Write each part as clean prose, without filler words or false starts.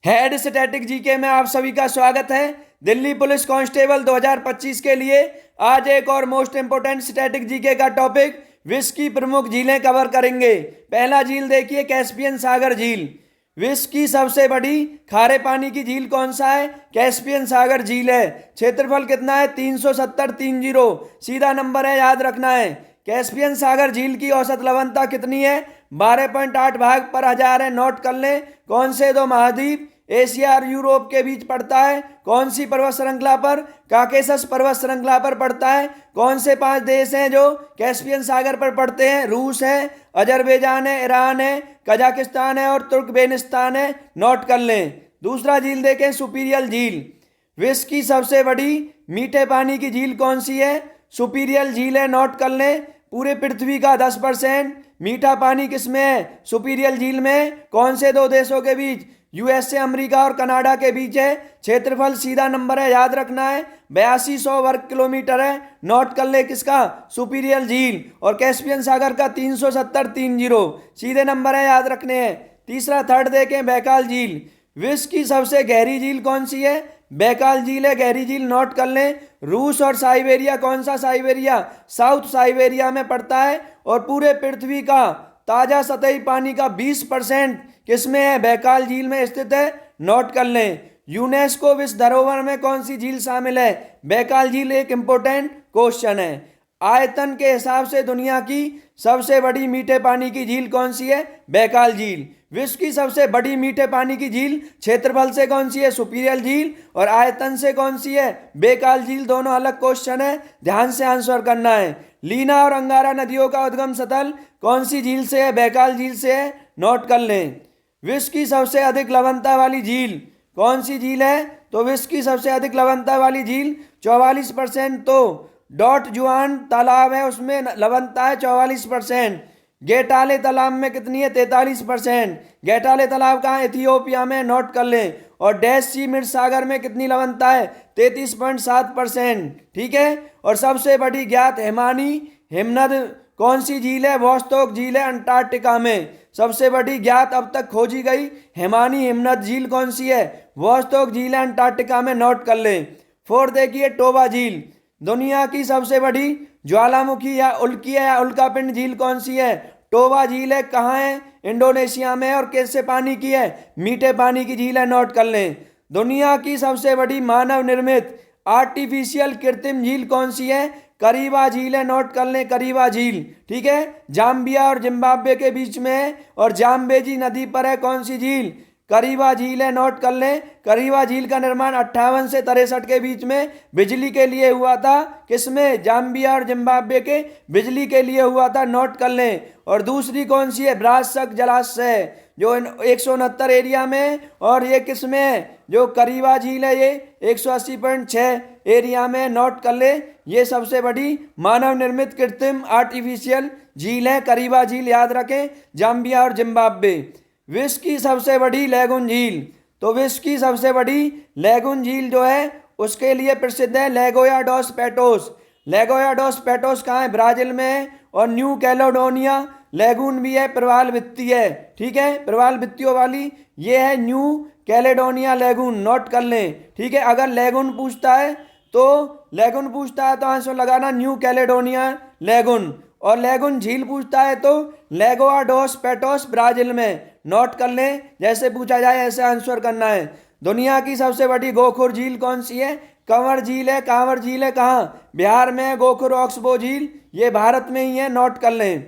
Head static GK में आप सभी का स्वागत है। दिल्ली पुलिस कांस्टेबल 2025 के लिए आज एक और मोस्ट इंपोर्टेंट स्टैटिक जीके का टॉपिक विश्व की प्रमुख झीलें कवर करेंगे। पहला झील देखिए, कैस्पियन सागर झील। विश्व की सबसे बड़ी खारे पानी की झील कौन सा है? कैस्पियन सागर झील है। क्षेत्रफल कितना है? 370 सीधा नंबर है, याद रखना है। कैस्पियन सागर झील की औसत लवणता कितनी है? 12.8 भाग पर हजार है, नोट कर लें। कौन से दो महाद्वीप एशिया और यूरोप के बीच पड़ता है? कौन सी पर्वत श्रृंखला पर? काकेशस पर्वत श्रृंखला पर पड़ता है। कौन से 5 देश हैं जो कैस्पियन सागर पर पड़ते हैं? रूस है, अजरबैजान है, ईरान है, कजाकिस्तान है और तुर्कमेनिस्तान है, नोट कर लें। दूसरा झील देखें, सुपीरियल झील। विश्व की सबसे बड़ी मीठे पानी की झील कौन सी है? सुपीरियल झील है, नोट कर लें। पूरे पृथ्वी का 10% मीठा पानी किसमें है? सुपीरियल झील में। कौन से दो देशों के बीच? यूएसए अमेरिका और कनाडा के बीच है। क्षेत्रफल सीधा नंबर है, याद रखना है, 8200 वर्ग किलोमीटर है, नोट कर ले। किसका? सुपीरियल झील। और कैस्पियन सागर का 370 सीधे नंबर है, याद रखने हैं। तीसरा थर्ड देखें, बैकाल झील। विश्व की सबसे गहरी झील कौन सी है? बैकाल झील है, गहरी झील, नोट कर लें। रूस और साइबेरिया, कौन सा साइबेरिया? साउथ साइबेरिया में पड़ता है। और पूरे पृथ्वी का ताजा सतही पानी का 20% किसमें है? बैकाल झील में स्थित है, नोट कर लें। यूनेस्को विश्व धरोहर में कौन सी झील शामिल है? बैकाल झील एक इंपॉर्टेंट क्वेश्चन है। आयतन के हिसाब से दुनिया की सबसे बड़ी मीठे पानी की झील कौन सी है? बैकाल झील। विश्व की सबसे बड़ी मीठे पानी की झील क्षेत्रफल से कौन सी है? सुपीरियल झील। और आयतन से कौन सी है? बैकाल झील। दोनों अलग क्वेश्चन है, ध्यान से आंसर करना है। लीना और अंगारा नदियों का उद्गम स्थल कौन सी झील से है? बैकाल झील से है, नोट कर लें। विश्व की सबसे अधिक लवणता वाली झील कौन सी झील है? तो विश्व की सबसे अधिक लवणता वाली झील 44%, तो डॉट जुआन तालाब है, उसमें लवणता है 44%। गेटाले तालाब में कितनी है? 43%। गेटाले तालाब कहाँ? इथियोपिया में, नोट कर लें। और डैश सी मिर्च सागर में कितनी लवणता है? 33.7%, ठीक है। और सबसे बड़ी ज्ञात हिमानी हिमनद कौन सी झील है? वोस्टोक झील है, अंटार्कटिका में। सबसे बड़ी ज्ञात अब तक खोजी गई हिमानी हिमनद झील कौन सी है? वोस्टोक झील है, अंटार्कटिका में, नोट कर लें। फोर्थ देखिए, टोबा झील। दुनिया की सबसे बड़ी ज्वालामुखी या उल्कापिंड झील कौन सी है? टोबा झील है, कहाँ है? इंडोनेशिया में। और कैसे पानी की है? मीठे पानी की झील है, नोट कर लें। दुनिया की सबसे बड़ी मानव निर्मित आर्टिफिशियल कृत्रिम झील कौन सी है? करीबा झील है, नोट कर लें, करीबा झील, ठीक है। जाम्बिया और जिम्बाब्वे के बीच में है और जाम्बेजी नदी पर है। कौन सी झील? करीबा झील है, नोट कर लें। करीबा झील का निर्माण 58 से 63 के बीच में बिजली के लिए हुआ था। किसमें? जाम्बिया और जिम्बाब्वे के बिजली के लिए हुआ था, नोट कर लें। और दूसरी कौन सी है? ब्रासक जलाशय, जो 169 एरिया में। और ये किसमें है? जो करीबा झील है, ये 180.6 एरिया में, नोट कर ले। ये सबसे बड़ी मानव निर्मित कृत्रिम आर्टिफिशियल झील है, करीबा झील, याद रखें, जाम्बिया और जिम्बाब्वे। विश्व की सबसे बड़ी लैगून झील। तो विश्व की सबसे बड़ी लैगून झील जो है उसके लिए प्रसिद्ध है लेगोया डॉस पैटोस। लेगोया डॉस पैटोस कहाँ है? ब्राजील में है। और न्यू कैलेडोनिया लैगून भी है, प्रवाल भित्ति है, ठीक है, प्रवाल भित्तियों वाली ये है न्यू कैलेडोनिया लैगून, नोट कर लें, ठीक है। अगर लैगून पूछता है तो आंसर लगाना न्यू कैलेडोनिया लैगून। और लैगून झील पूछता है तो लेगोआ डोस पैटोस, ब्राजील में, नोट कर लें। जैसे पूछा जाए ऐसे आंसर करना है। दुनिया की सबसे बड़ी गोखुर झील कौन सी है? कंवर झील है। कांवर झील है कहाँ? बिहार में है। गोखुर ऑक्सबो झील ये भारत में ही है, नोट कर लें।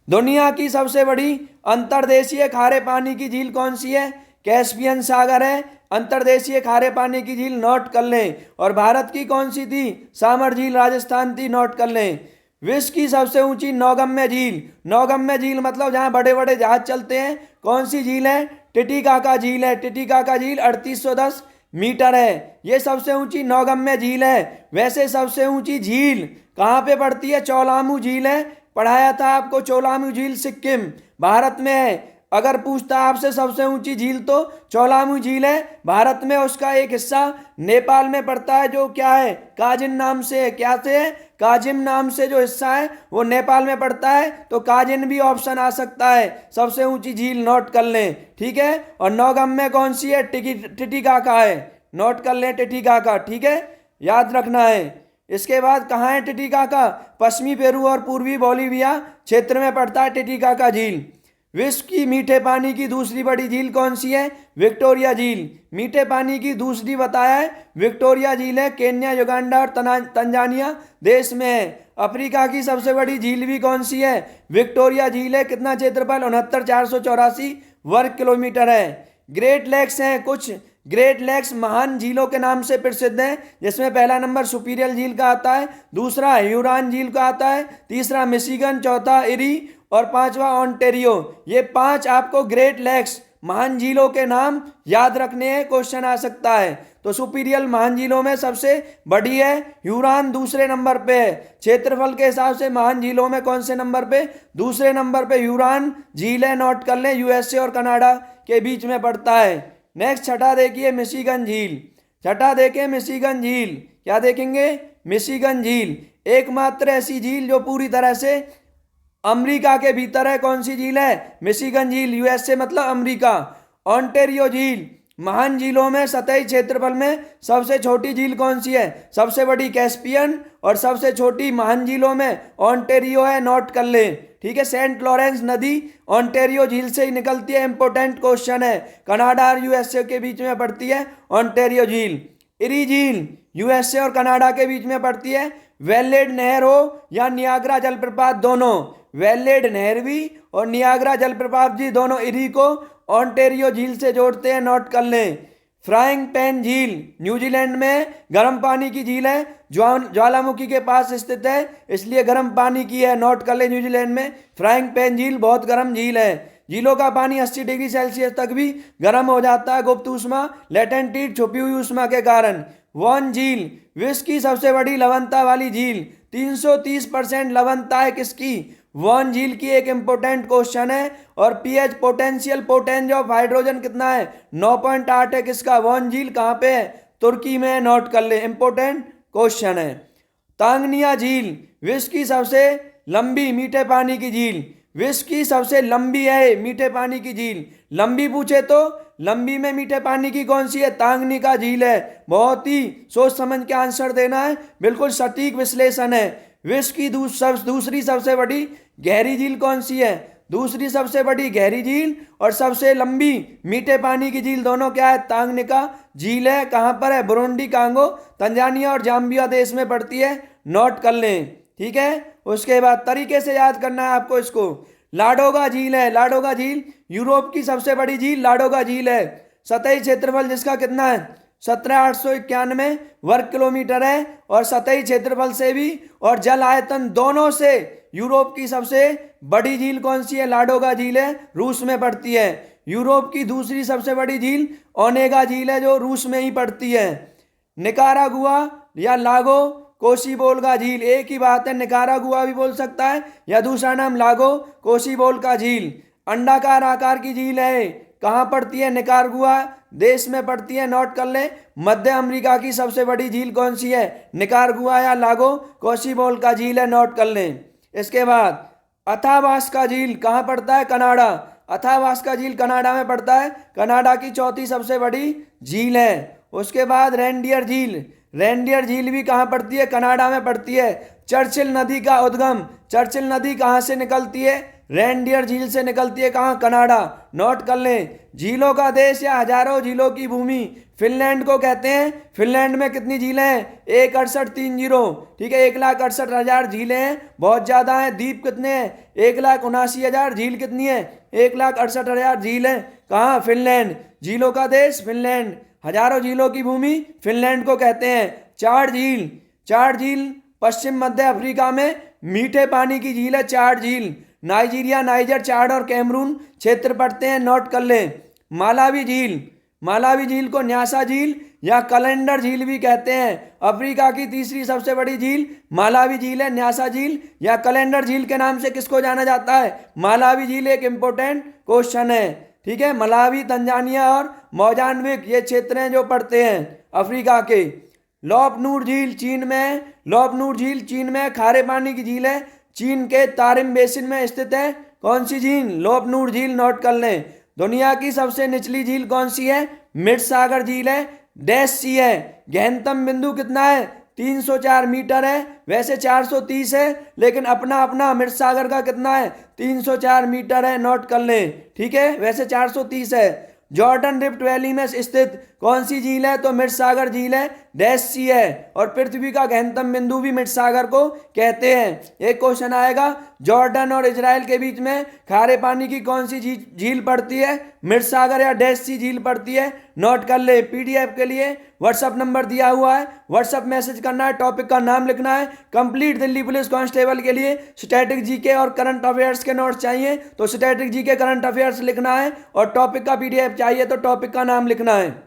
दुनिया की सबसे बड़ी अंतर्देशीय खारे पानी की झील कौन सी है? कैस्पियन सागर है, अंतर्देशीय खारे पानी की झील, नोट कर लें। और भारत की कौन सी थी? सामर झील, राजस्थान थी, नोट कर लें। विश्व की सबसे ऊंची नौगम्य झील। नौगम्य झील मतलब जहां बड़े बड़े जहाज चलते हैं, कौन सी झील है? टिटिकाका झील है। टिटिकाका झील 3810 मीटर है, ये सबसे ऊंची नौगम्य झील है। वैसे सबसे ऊंची झील कहाँ पे पड़ती है? चौलामू झील है, पढ़ाया था आपको। चौलामू झील सिक्किम, भारत में है। अगर पूछता आपसे सबसे ऊंची झील तो चौलामू झील है भारत में। उसका एक हिस्सा नेपाल में पड़ता है जो क्या है, काजिन नाम से है। क्या से है? काजिन नाम से जो हिस्सा है वो नेपाल में पड़ता है, तो काजिन भी ऑप्शन आ सकता है। सबसे ऊंची झील नोट कर लें, ठीक है। और नौगम में कौन सी है? टिटिकाका है, नोट कर लें टिटिकाका, ठीक है, याद रखना है। इसके बाद कहाँ है टिटिकाका? पश्चिमी पेरू और पूर्वी बोलिविया क्षेत्र में पड़ता है टिटिकाका झील। विश्व की मीठे पानी की दूसरी बड़ी झील कौन सी है? विक्टोरिया झील। मीठे पानी की दूसरी बताया है विक्टोरिया झील है, केन्या, युगांडा और तंजानिया देश में है। अफ्रीका की सबसे बड़ी झील भी कौन सी है? विक्टोरिया झील है। कितना क्षेत्रफल? 69,484 वर्ग किलोमीटर है। ग्रेट लेक्स हैं कुछ। ग्रेट लेक्स महान झीलों के नाम से प्रसिद्ध हैं, जिसमें पहला नंबर सुपीरियल झील का आता है, दूसरा ह्यूरॉन झील का आता है, तीसरा मिशिगन, चौथा इरी और पांचवा ओंटारियो। ये 5 आपको ग्रेट लेक्स महान झीलों के नाम याद रखने हैं, क्वेश्चन आ सकता है। तो सुपीरियल महान झीलों में सबसे बड़ी है, ह्यूरॉन दूसरे नंबर पे है। क्षेत्रफल के हिसाब से महान झीलों में कौन से नंबर पे? दूसरे नंबर पे ह्यूरॉन झील है, नोट कर लें, यूएसए और कनाडा के बीच में पड़ता है। नेक्स्ट छठा देखिए मिशिगन झील। छठा देखें मिशिगन झील, क्या देखेंगे? मिशिगन झील एकमात्र ऐसी झील जो पूरी तरह से अमेरिका के भीतर है। कौन सी झील है? मिशिगन झील, यूएसए मतलब अमेरिका। ओंटारियो झील महान झीलों में सतही क्षेत्रफल में सबसे छोटी झील कौन सी है? सबसे बड़ी कैस्पियन और सबसे छोटी महान झीलों में ओंटारियो है, नोट कर ले, ठीक है। सेंट लॉरेंस नदी ओंटारियो झील से ही निकलती है, इंपॉर्टेंट क्वेश्चन है। कनाडा और यूएसए के बीच में पड़ती है ओंटारियो झील। इरी झील यूएसए और कनाडा के बीच में पड़ती है। वेलेड नहर हो या नियाग्रा जलप्रपात, दोनों, वेलेड नहर भी और नियाग्रा जलप्रपात भी, दोनों इरी को ओंटारियो झील से जोड़ते हैं, नोट कर लें। फ्राइंग पैन झील न्यूजीलैंड में गर्म पानी की झील है, ज्वालामुखी के पास स्थित है, इसलिए गर्म पानी की है, नोट कर लें। न्यूजीलैंड में फ्राइंग पैन झील बहुत गर्म झील है। झीलों का पानी 80 डिग्री सेल्सियस तक भी गर्म हो जाता है, गुप्त ऊष्मा, लेटेंट हीट, छुपी हुई ऊष्मा के कारण। वॉन झील विश्व की सबसे बड़ी लवणता वाली झील, 330% लवणता है किसकी? वॉन झील की। एक इंपोर्टेंट क्वेश्चन है। और पीएच पोटेंशियल पोटेंज ऑफ हाइड्रोजन कितना है? 9.8 है। किसका? वॉन झील। कहाँ पे है? तुर्की में, नोट कर ले, इंपोर्टेंट क्वेश्चन है। तांगनिया झील विश्व की सबसे लंबी मीठे पानी की झील, विश्व की सबसे लंबी है मीठे पानी की झील। लंबी पूछे तो लंबी में मीठे पानी की कौन सी है? तांगनिका झील है। बहुत ही सोच समझ के आंसर देना है, बिल्कुल सटीक विश्लेषण है। विश्व की दूसरी सबसे बड़ी गहरी झील कौन सी है? दूसरी सबसे बड़ी गहरी झील और सबसे लंबी मीठे पानी की झील दोनों क्या है? तांगनिका झील है। कहाँ पर है? बुरुंडी, कांगो, तंजानिया और जाम्बिया देश में पड़ती है, नोट कर लें, ठीक है। उसके बाद तरीके से याद करना है आपको इसको। लाडोगा झील है, लाडोगा झील यूरोप की सबसे बड़ी झील लाडोगा झील है। सतही क्षेत्रफल जिसका कितना है? 17,891 वर्ग किलोमीटर है। और सतही क्षेत्रफल से भी और जल आयतन दोनों से यूरोप की सबसे बड़ी झील कौन सी है? लाडोगा झील है, रूस में पड़ती है। यूरोप की दूसरी सबसे बड़ी झील ओनेगा झील है, जो रूस में ही पड़ती है। निकारागुआ या लागो कोशिबोल्गा झील, एक ही बात है, निकारागुआ भी बोल सकता है या दूसरा नाम लागो कोशिबोल्गा झील। अंडाकार आकार की झील है, कहाँ पड़ती है? निकारागुआ देश में पड़ती है, नोट कर लें। मध्य अमेरिका की सबसे बड़ी झील कौन सी है? निकारागुआ या लागो कोशिबोल्गा झील है, नोट कर लें। इसके बाद अथाबास्का झील कहाँ पड़ता है? कनाडा। अथाबास्का झील कनाडा में पड़ता है, कनाडा की चौथी सबसे बड़ी झील है। उसके बाद रेनडियर झील, रेनडियर झील भी कहाँ पड़ती है? कनाडा में पड़ती है। चर्चिल नदी का उद्गम, चर्चिल नदी कहाँ से निकलती है? रेनडियर झील से निकलती है। कहाँ? कनाडा, नोट कर लें। झीलों का देश या हजारों झीलों की भूमि फिनलैंड को कहते हैं। फिनलैंड में कितनी झीलें हैं? 1,6830, ठीक है, 1,68,000 झीलें हैं, बहुत ज़्यादा हैं। द्वीप कितने हैं? 1,79,000। झील कितनी है? 1,68,000 झील है। कहाँ? फिनलैंड। झीलों का देश फिनलैंड, हजारों झीलों की भूमि फिनलैंड को कहते हैं। चाड झील, चाड झील पश्चिम मध्य अफ्रीका में मीठे पानी की झील है, चाड झील। नाइजीरिया, नाइजर, चाड और कैमरून क्षेत्र पड़ते हैं, नोट कर लें। मालावी झील, मालावी झील को न्यासा झील या कैलेंडर झील भी कहते हैं। अफ्रीका की तीसरी सबसे बड़ी झील मालावी झील है। न्यासा झील या कैलेंडर झील के नाम से किसको जाना जाता है? मालावी झील एक इंपॉर्टेंट क्वेश्चन है। ठीक है, मलावी, तंजानिया और मोजाम्बिक ये क्षेत्र हैं जो पड़ते हैं अफ्रीका के। लॉपनूर झील चीन में है। लॉपनूर झील चीन में खारे पानी की झील है। चीन के तारिम बेसिन में स्थित है। कौन सी झील? लॉपनूर झील, नोट कर लें। दुनिया की सबसे निचली झील कौन सी है? मिड सागर झील है। डैश सी है। गहनतम बिंदु कितना है? 304 मीटर है। वैसे 430 है, लेकिन अपना अपना मिड सागर का कितना है? 304 मीटर है, नोट कर लें। ठीक है, वैसे 430 है। जॉर्डन रिफ्ट वैली में स्थित कौन सी झील है? तो मिड सागर झील है, डैश सी है। और पृथ्वी का गहनतम बिंदु भी मिड सागर को कहते हैं। एक क्वेश्चन आएगा, जॉर्डन और इजराइल के बीच में खारे पानी की कौन सी झील पड़ती है? मिड सागर या डैश सी झील पड़ती है, नोट कर ले। पीडीएफ के लिए व्हाट्सअप नंबर दिया हुआ है, व्हाट्सअप मैसेज करना है, टॉपिक का नाम लिखना है। कंप्लीट दिल्ली पुलिस कांस्टेबल के लिए स्टैटिक जीके और करंट अफेयर्स के नोट्स चाहिए तो स्टैटिक जीके करंट अफेयर्स लिखना है, और टॉपिक का पीडीएफ चाहिए तो टॉपिक का नाम लिखना है।